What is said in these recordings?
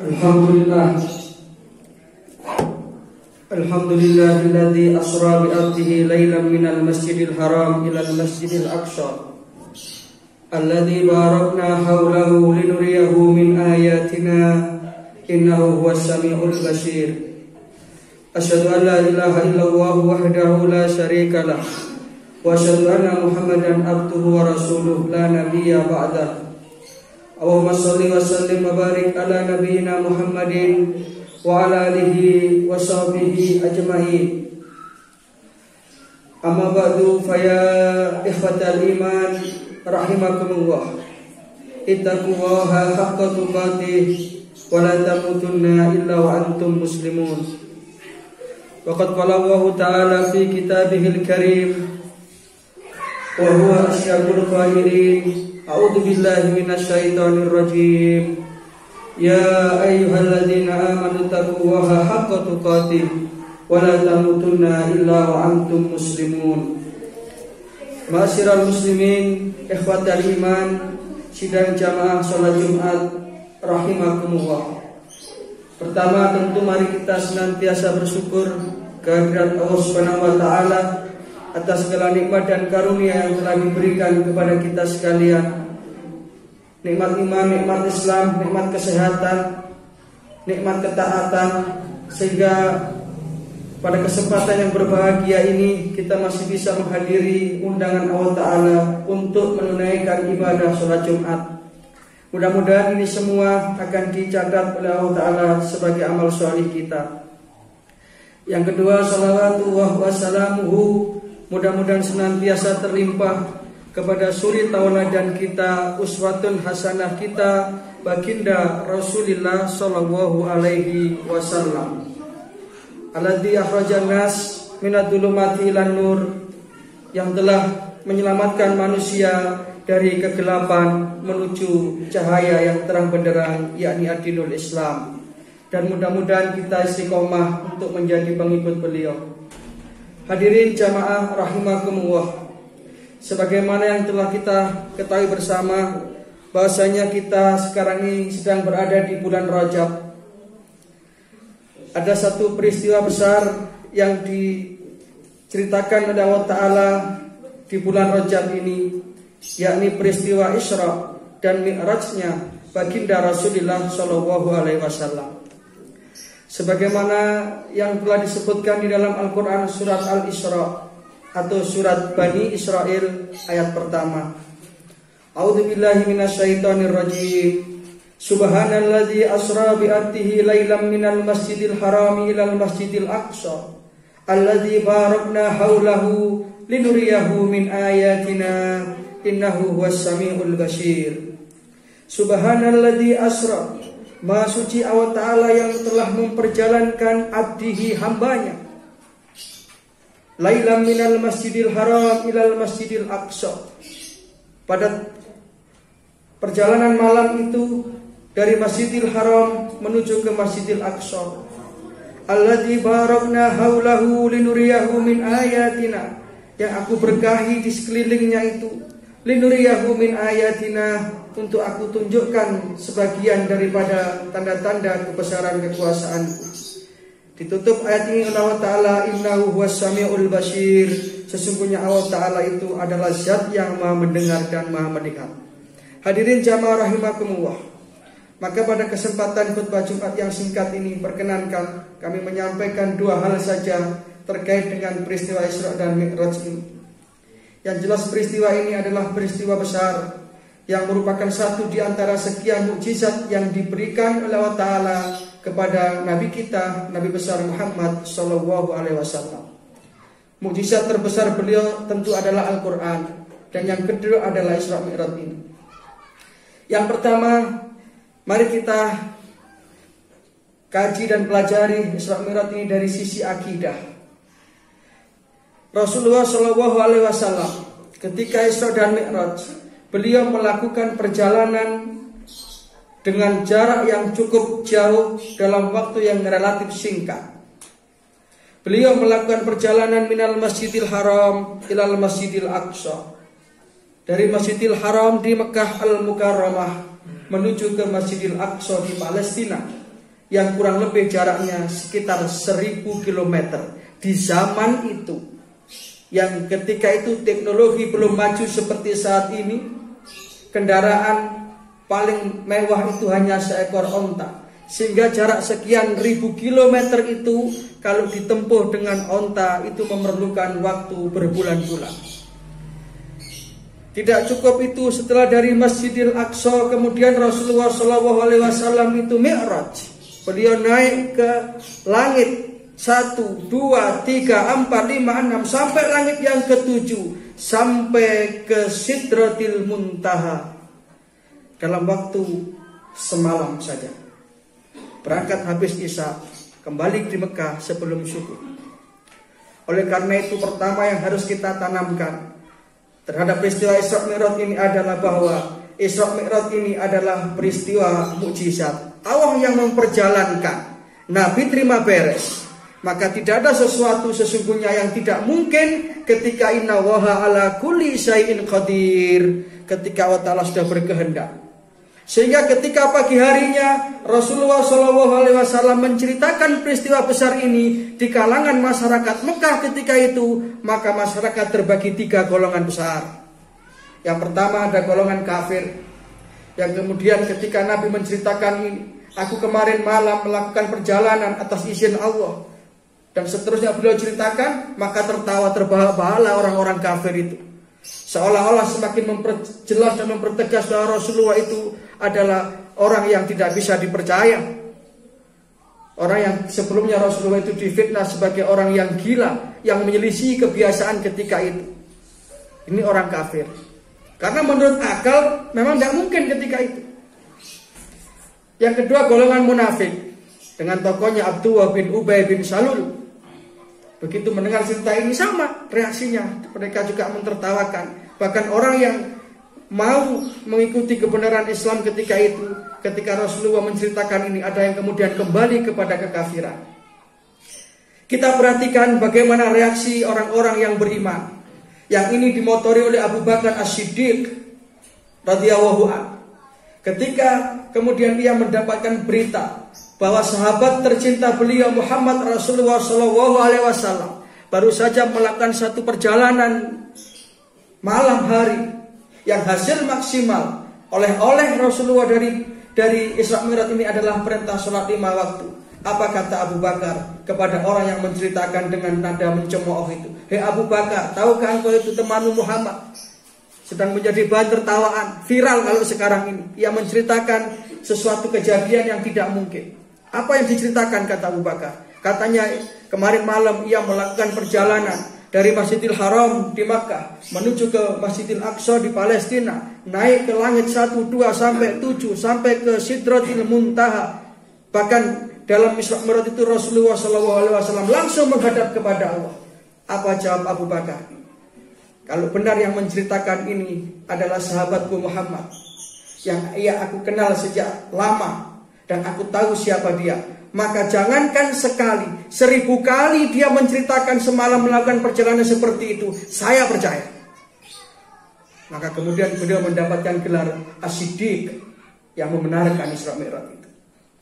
Alhamdulillahilladzi asra bi 'abdihi lailan minal masjidil haram ilal masjidil aqsa alladzi barakna haulahu linuriyahu min ayatina innahu huwas samiul basir. Asyhadu an la ilaha illallah wahdahu la syarika lah wa asyhadu anna Muhammadan abduhu wa rasuluh la nabiyya ba'dah. Allahumma shalli wa sallim wa barik ala nabiyyina Muhammadin wa ala alihi wa sahbihi ajma'in. Amma ba'du fa ya ikhwatal iman rahimakumullah. Ittaqullaha haqqa tuqatih wa la tamutunna illa wa antum muslimun. Wa qad qala Allah ta'ala fi kitabihil karim wa huwa asyhadul qailin. A'udzu billahi minasyaitonir rajim. Ya ayyuhalladzina amanu taqullaha haqqa tuqatih wa la tamutunna illa wa antum muslimun. Ma'asyiral muslimin, ikhwatal iman, sidang jamaah salat Jumat rahimakumullah. Pertama tentu mari kita senantiasa bersyukur kehadirat Allah Subhanahu wa taala atas segala nikmat dan karunia yang telah diberikan kepada kita sekalian. Nikmat iman, nikmat Islam, nikmat kesehatan, nikmat ketaatan, sehingga pada kesempatan yang berbahagia ini kita masih bisa menghadiri undangan Allah Ta'ala untuk menunaikan ibadah sholat Jumat. Mudah-mudahan ini semua akan dicatat oleh Allah Ta'ala sebagai amal sholih kita. Yang kedua, salawatullah wa salamuhu, mudah-mudahan senantiasa terlimpah kepada suri tauladan kita, uswatun hasanah kita, baginda Rasulullah sallallahu alaihi wasallam. Alladzi akhrajan nas minadh-dhulumati ilan nur, yang telah menyelamatkan manusia dari kegelapan menuju cahaya yang terang benderang, yakni ad-dinul Islam. Dan mudah-mudahan kita istiqomah untuk menjadi pengikut beliau. Hadirin jamaah rahimakumullah, sebagaimana yang telah kita ketahui bersama bahwasanya kita sekarang ini sedang berada di bulan Rajab. Ada satu peristiwa besar yang diceritakan oleh Allah Ta'ala di bulan Rajab ini, yakni peristiwa Isra dan Mi'rajnya baginda Rasulullah Shallallahu Alaihi Wasallam. Sebagaimana yang telah disebutkan di dalam Al-Quran surat Al-Isra atau surat Bani Israel ayat pertama. A'udzu billahi minasyaitonir rajim. Subhanalladzi asra bi 'abdihi lailan minal masjidil harami ilal masjidil aqsa alladzi barakna haulahu linuriyahu min ayatina innahu huwas samiul basir. Subhanalladzi asra, Maha suci Allah Ta'ala yang telah memperjalankan abdihi, hambanya, lailan minal masjidil haram ilal masjidil aqsa, pada perjalanan malam itu dari Masjidil Haram menuju ke Masjidil Aqsa. Alladzi barakna haulahu linuriyahu min ayatina, yang aku berkahi di sekelilingnya itu, linuriyahu min ayatina, untuk aku tunjukkan sebagian daripada tanda-tanda kebesaran kekuasaanku. Ditutup ayat ini oleh Allah Ta'ala, innahu huwas samiul basir, sesungguhnya Allah Ta'ala itu adalah zat yang maha mendengar dan maha melihat. Hadirin jamaah rahimakumullah, maka pada kesempatan khutbah Jumat yang singkat ini, perkenankan kami menyampaikan dua hal saja terkait dengan peristiwa Isra dan Mi'raj ini. Yang jelas peristiwa ini adalah peristiwa besar yang merupakan satu di antara sekian mukjizat yang diberikan oleh Allah Ta'ala kepada Nabi kita, Nabi besar Muhammad Sallallahu Alaihi Wasallam. Mukjizat terbesar beliau tentu adalah Al-Quran, dan yang kedua adalah Isra Mi'raj ini. Yang pertama, mari kita kaji dan pelajari Isra Mi'raj ini dari sisi akidah. Rasulullah Shallallahu Alaihi Wasallam ketika Isra dan Mi'raj, beliau melakukan perjalanan dengan jarak yang cukup jauh dalam waktu yang relatif singkat. Beliau melakukan perjalanan minal Masjidil Haram ilal Masjidil Aqsa, dari Masjidil Haram di Mekah Al-Mukarramah menuju ke Masjidil Aqsa di Palestina. yang kurang lebih jaraknya sekitar 1000 km di zaman itu, yang ketika itu teknologi belum maju seperti saat ini. Kendaraan paling mewah itu hanya seekor onta, sehingga jarak sekian ribu kilometer itu kalau ditempuh dengan onta itu memerlukan waktu berbulan-bulan. Tidak cukup itu, setelah dari Masjidil Aqsa kemudian Rasulullah SAW itu Mi'raj. Beliau naik ke langit 1, 2, 3, 4, 5, 6 sampai langit yang ke-7, sampai ke Sidratil Muntaha dalam waktu semalam saja. Berangkat habis Isya, kembali di Mekah sebelum subuh. Oleh karena itu, pertama yang harus kita tanamkan terhadap peristiwa Isra Mi'raj ini adalah bahwa Isra Mi'raj ini adalah peristiwa mukjizat. Allah yang memperjalankan, Nabi terima beres. Maka tidak ada sesuatu sesungguhnya yang tidak mungkin ketika inna waha ala kulli syai'in qadir, ketika Allah Ta'ala sudah berkehendak. Sehingga ketika pagi harinya Rasulullah SAW menceritakan peristiwa besar ini di kalangan masyarakat Mekah ketika itu, maka masyarakat terbagi 3 golongan besar. Yang pertama ada golongan kafir, yang kemudian ketika Nabi menceritakan ini, aku kemarin malam melakukan perjalanan atas izin Allah, dan seterusnya beliau ceritakan, maka tertawa terbahak-bahaklah orang-orang kafir itu. Seolah-olah semakin memperjelas dan mempertegas bahwa Rasulullah itu adalah orang yang tidak bisa dipercaya. Orang yang sebelumnya Rasulullah itu difitnah sebagai orang yang gila, yang menyelisih kebiasaan ketika itu. Ini orang kafir. Karena menurut akal memang tidak mungkin ketika itu. Yang kedua golongan munafik, dengan tokohnya Abdullah bin Ubay bin Salul. Begitu mendengar cerita ini sama reaksinya, mereka juga mentertawakan. Bahkan orang yang mau mengikuti kebenaran Islam ketika itu, ketika Rasulullah menceritakan ini, ada yang kemudian kembali kepada kekafiran. Kita perhatikan bagaimana reaksi orang-orang yang beriman. Yang ini dimotori oleh Abu Bakar As-Siddiq radhiyallahu anhu. Ketika kemudian ia mendapatkan berita bahwa sahabat tercinta beliau Muhammad Rasulullah SAW baru saja melakukan satu perjalanan malam hari yang hasil maksimal oleh Rasulullah dari Isra Mi'raj ini adalah perintah sholat 5 waktu. Apa kata Abu Bakar kepada orang yang menceritakan dengan nada mencemooh itu? Hei Abu Bakar, tahukah engkau itu temanmu Muhammad sedang menjadi bahan tertawaan, viral kalau sekarang ini. Ia menceritakan sesuatu kejadian yang tidak mungkin. Apa yang diceritakan kata Abu Bakar? Katanya kemarin malam ia melakukan perjalanan dari Masjidil Haram di Makkah menuju ke Masjidil Aqsa di Palestina, naik ke langit 1, 2 sampai 7 sampai ke Sidratil Muntaha. Bahkan dalam Isra Mi'raj itu Rasulullah SAW langsung menghadap kepada Allah. Apa jawab Abu Bakar? Kalau benar yang menceritakan ini adalah sahabatku Muhammad, yang aku kenal sejak lama dan aku tahu siapa dia, maka jangankan sekali, 1000 kali dia menceritakan semalam melakukan perjalanan seperti itu, saya percaya. Maka kemudian beliau mendapatkan gelar As-Siddiq yang membenarkan Isra Mi'raj itu.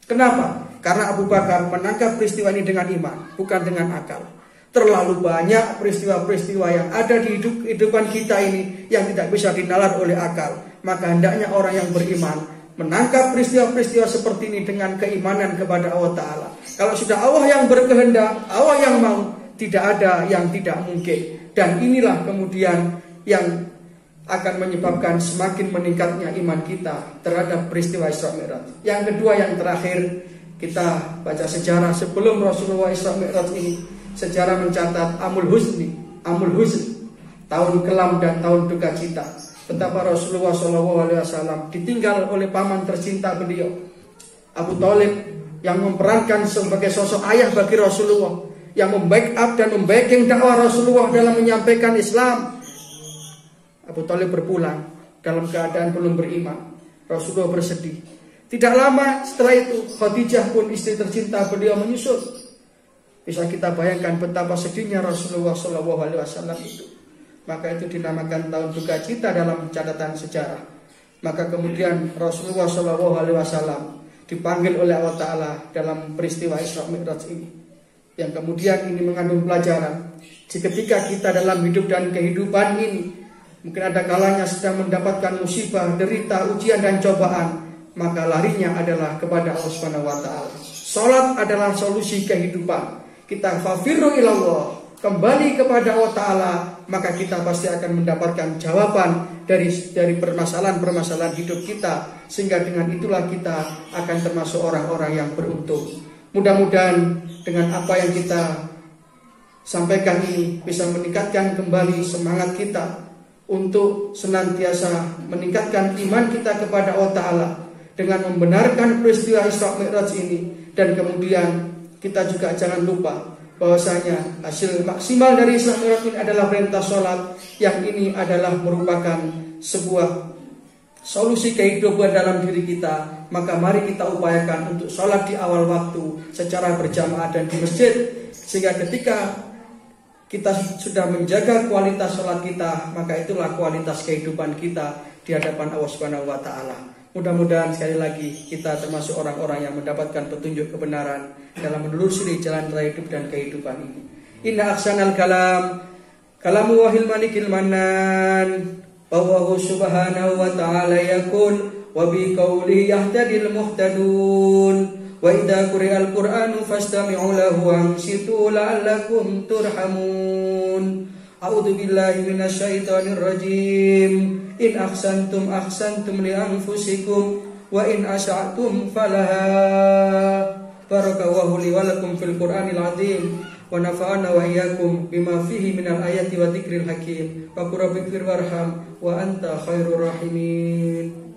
Kenapa? Karena Abu Bakar menangkap peristiwa ini dengan iman, bukan dengan akal. Terlalu banyak peristiwa-peristiwa yang ada di kehidupan kita ini yang tidak bisa dinalar oleh akal. Maka hendaknya orang yang beriman menangkap peristiwa-peristiwa seperti ini dengan keimanan kepada Allah Ta'ala. Kalau sudah Allah yang berkehendak, Allah yang mau, tidak ada yang tidak mungkin. Dan inilah kemudian yang akan menyebabkan semakin meningkatnya iman kita terhadap peristiwa Isra Mi'raj. Yang kedua, yang terakhir, kita baca sejarah sebelum Rasulullah Isra Mi'raj ini. Sejarah mencatat Amul Huzn, tahun kelam dan tahun duka cita. Betapa Rasulullah SAW ditinggal oleh paman tercinta beliau, Abu Thalib, yang memerankan sebagai sosok ayah bagi Rasulullah, yang membackup dan membacking dakwah Rasulullah dalam menyampaikan Islam. Abu Thalib berpulang dalam keadaan belum beriman. Rasulullah bersedih. Tidak lama setelah itu Khadijah pun istri tercinta beliau menyusul. Bisa kita bayangkan betapa sedihnya Rasulullah SAW itu. Maka itu dinamakan tahun duka cita dalam catatan sejarah. Maka kemudian Rasulullah SAW dipanggil oleh Allah Ta'ala dalam peristiwa Isra Mi'raj ini. Yang kemudian ini mengandung pelajaran. Ketika kita dalam hidup dan kehidupan ini, mungkin ada kalanya sedang mendapatkan musibah, derita, ujian dan cobaan, maka larinya adalah kepada Allah Subhanahu wa Ta'ala. Salat adalah solusi kehidupan. Kita fafirru ilallah, kembali kepada Allah Ta'ala, maka kita pasti akan mendapatkan jawaban dari permasalahan-permasalahan hidup kita, sehingga dengan itulah kita akan termasuk orang-orang yang beruntung. Mudah-mudahan dengan apa yang kita sampaikan ini bisa meningkatkan kembali semangat kita untuk senantiasa meningkatkan iman kita kepada Allah Ta'ala dengan membenarkan peristiwa Isra Mi'raj ini. Dan kemudian kita juga jangan lupa bahwasanya hasil maksimal dari Isra Mi'raj ini adalah perintah sholat, yang ini adalah merupakan sebuah solusi kehidupan dalam diri kita. Maka mari kita upayakan untuk sholat di awal waktu secara berjamaah dan di masjid, sehingga ketika kita sudah menjaga kualitas sholat kita, maka itulah kualitas kehidupan kita di hadapan Allah Subhanahu wa Ta'ala. Mudah-mudahan sekali lagi kita termasuk orang-orang yang mendapatkan petunjuk kebenaran dalam menelusuri jalan raya hidup dan kehidupan ini. Inna ahsanal kalam kalamu wahil malikil manan, Allahu subhanahu wa ta'ala yakul wa bi qawlihi yahtadil muhtadun, wa idza quri'al qur'anu fastami'u lahu ansitu la'allakum turhamun. A'udzu billahi minasyaitonir rajim. In ahsantum ahsantum li anfusikum wa in asa'tum falaha. Barakallahu li wa lakum fil Qur'anil azim wa nafa'ana wa iyyakum bima fihi minal ayati wa dzikril hakim. Wa qur rabbighfir warham wa anta khairur rahimin.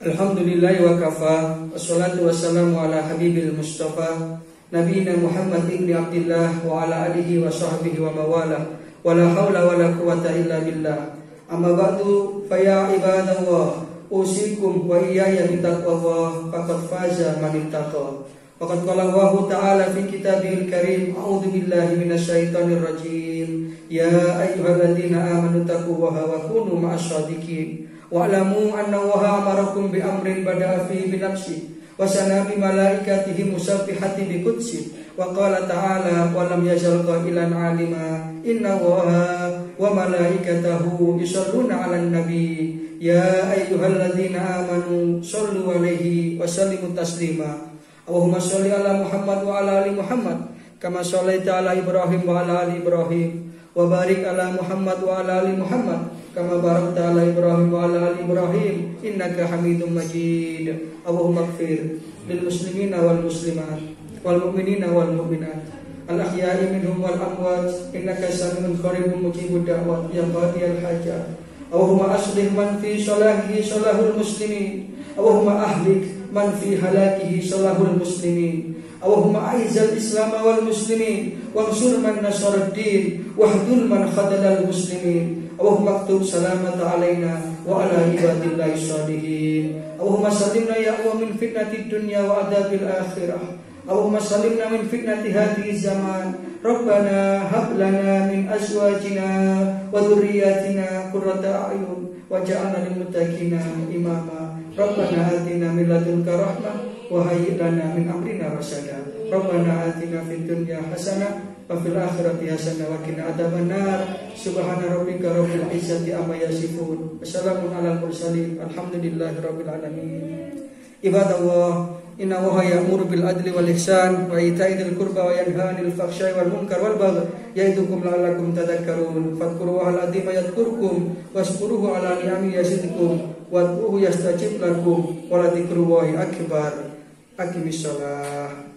Alhamdulillah wa kafa, wassalatu wassalamu ala habibil mustafa nabiyina Muhammad ibn Abdillah wa ala alihi wa sahbihi wa mawala, wa la hawla wa la quwata illa billah. Amma ba'du, fa ya ibadallah, usikum wa iyaya bitaqwallah, faqad faza man ittaqa. Faqad qala Allah ta'ala fi kitabihil karim, a'udzu billahi minasyaitonir rajim, ya ayyuhalladzina amanu taqullaha wa kunu ma'asyadiqin. Wa'lamu anna Allaha amarakum bi amrin bada'a fihi bi nafsi wa sana bi malaikatihi musabbihati bi qudsi wa qala ta'ala wa lam yazal qailan 'alima inna Allaha wa malaikatahu yusholluna 'alan nabi ya ayyuhalladzina amanu shollu 'alaihi wa sallimu taslima. Allahumma sholli ala Muhammad wa ala ali Muhammad kama shallaita ala Ibrahim wa ala ali Ibrahim wa barik ala Muhammad wa ala ali Muhammad kama barakta ala Ibrahim wa ala ali Ibrahim innaka Hamidum Majid. Allahumma ighfir lil muslimina wal muslimat wal mu'minina wal mu'minat al ahya'i minhum wal amwat innaka samiun qaribun mujibud da'wat ya qadiyal hajat. Allahumma aslih man fi salahihi salahul muslimin, Allahumma ahlik man fi halakihi salahul muslimin. Allahumma a'izzal islam wal muslimin wansur man nasarad din wahdul man khadalal muslimin. Allahumma aktub salamata alaina wa ala ibadillahi shalihin. Allahumma salimna ya Allah min fitnatid dunya wa adabil akhirah. Allahumma salimna min fitnati hadhihi zaman. Rabbana hab lana min azwajina wa dhurriyyatina qurrata a'yun waj'alna lil muttaqina imama. Rabbana atina min ladunka rahmah wa hayyi lana min amrina rasyada. Rabbana atina fid dunya hasanah wa fil akhirati hasanah wa qina adzabannar. Subhana rabbika rabbil izzati amma yasifun. Wassalamun alal mursalin. Alhamdulillahi rabbil alamin. Ibadallah, inna Allaha ya'muru bil adli wal ihsan wa ita'i dzil qurba wa yanha 'anil fahsya'i wal munkar wal baghi ya'idukum la'allakum tadhakkarun. Fadhkurullahal 'azima yadhkurkum washkuruhu 'ala ni'amihi yazidkum wad'uhu yastajib lakum wa la dzikrullahi akbar. Aqimis shalah.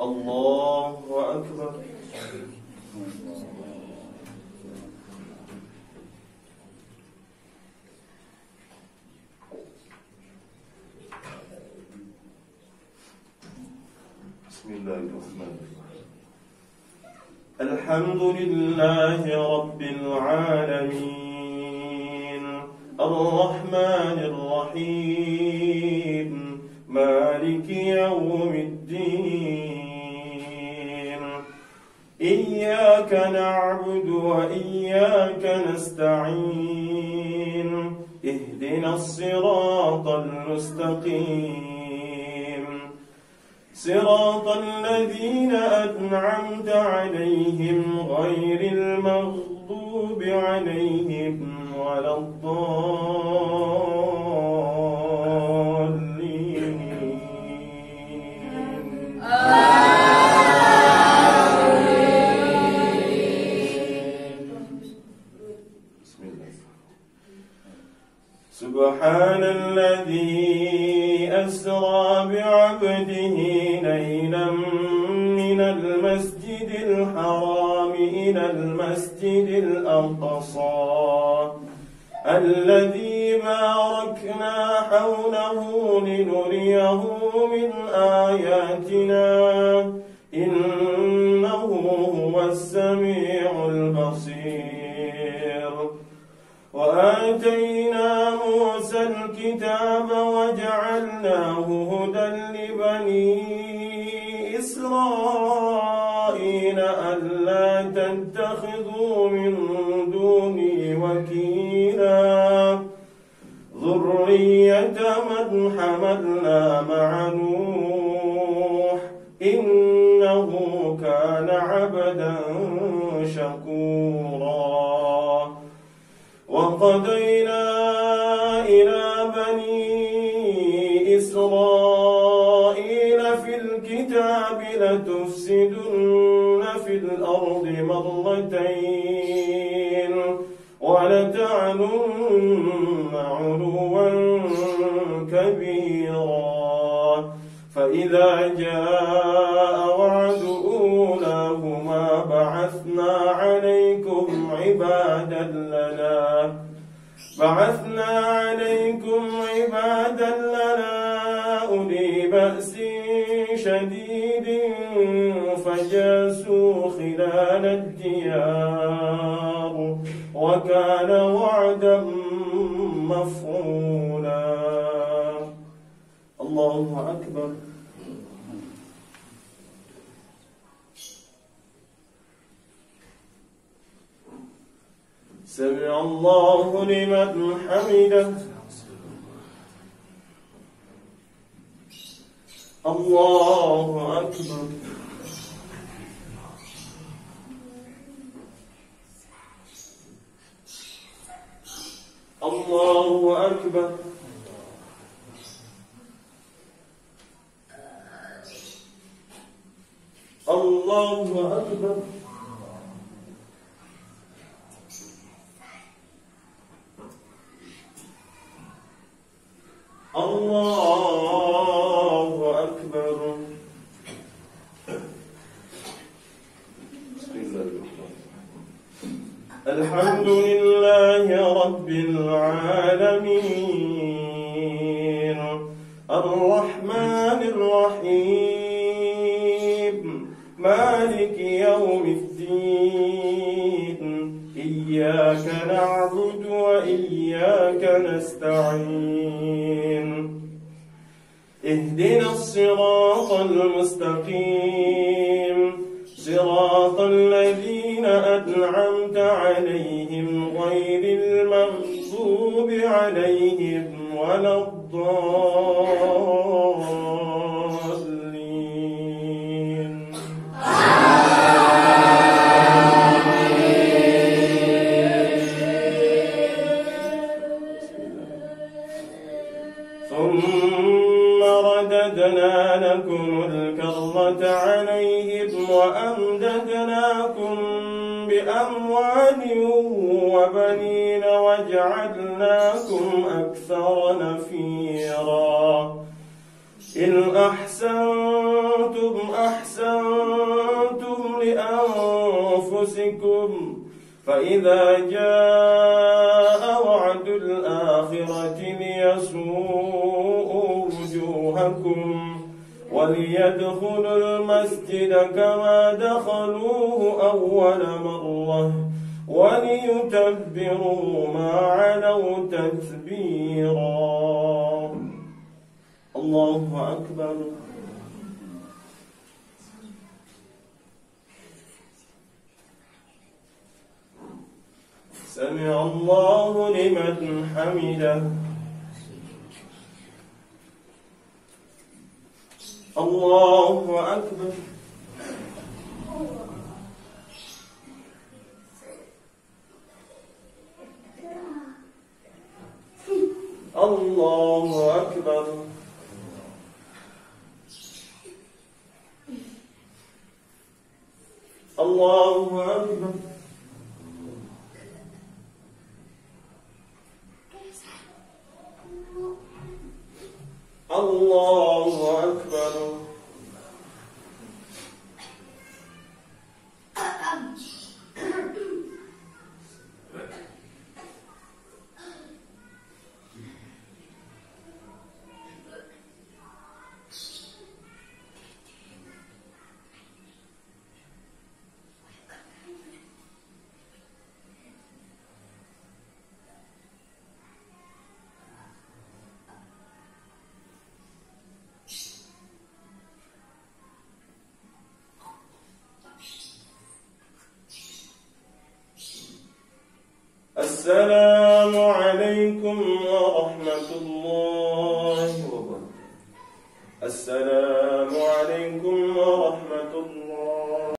Allahu akbar. Bismillahirrahmanirrahim. Alhamdulillahi Rabbil Alamin, Ar-Rahmanir Rahim, Maliki Yawmiddin. Iyyaka na'budu wa iyyaka nasta'in. Ihdinas siratal mustaqim. صراط الذين أنعمت عليهم غير المغضوب عليهم ولا الضالين. بسم الله. سبحان الذي أسرى بعبده ليلا من المسجد الحرام إلى المسجد الأقصى الذي باركنا حوله لنريه من آياتنا إنه هو السميع البصير. وآتينا موسى الكتاب وجعلناه هدى لبني إسرائيل ألا تتخذوا من دوني وكيلا ذرية من حملنا مع نوح إنه كان عبدا شكورا. وقضينا إلى بني إسرائيل في الكتاب لتفسدن في الأرض مرتين ولتعلن علوا كبيرا. فإذا جاء وعد أولاهما بعثنا عليكم عبادا لنا أولي بأس شديد فجاسوا خلال الديار وكان وعدا مفعولا. الله أكبر. سمع الله لمن حمده. الله أكبر. الله أكبر. الله أكبر. الله أكبر. بسم الله الرحمن الرحيم. الحمد لله رب العالمين الرحمن الرحيم مالك يوم الدين. إياك نعبد وإياك نستعين. اهدنا الصراط المستقيم صراط الذين أنعمت عليهم غير المغضوب عليهم ولا الضالين. ثم رددنا لكم الكرة عليهم وأمددناكم بأموال وبنين وجعلناكم أكثر نفيرا. إن أحسنتم أحسنتم لأنفسكم فإذا جاء وعد الآخرة ليسوءوا وجوهكم وليدخلوا المسجد كما دخلوه أول مرة وليتبروا ما علوا تتبيرا. الله أكبر. سمع الله لمن حمده. الله أكبر. الله أكبر. الله أكبر. الله أكبر. السلام عليكم ورحمة الله وبركاته. السلام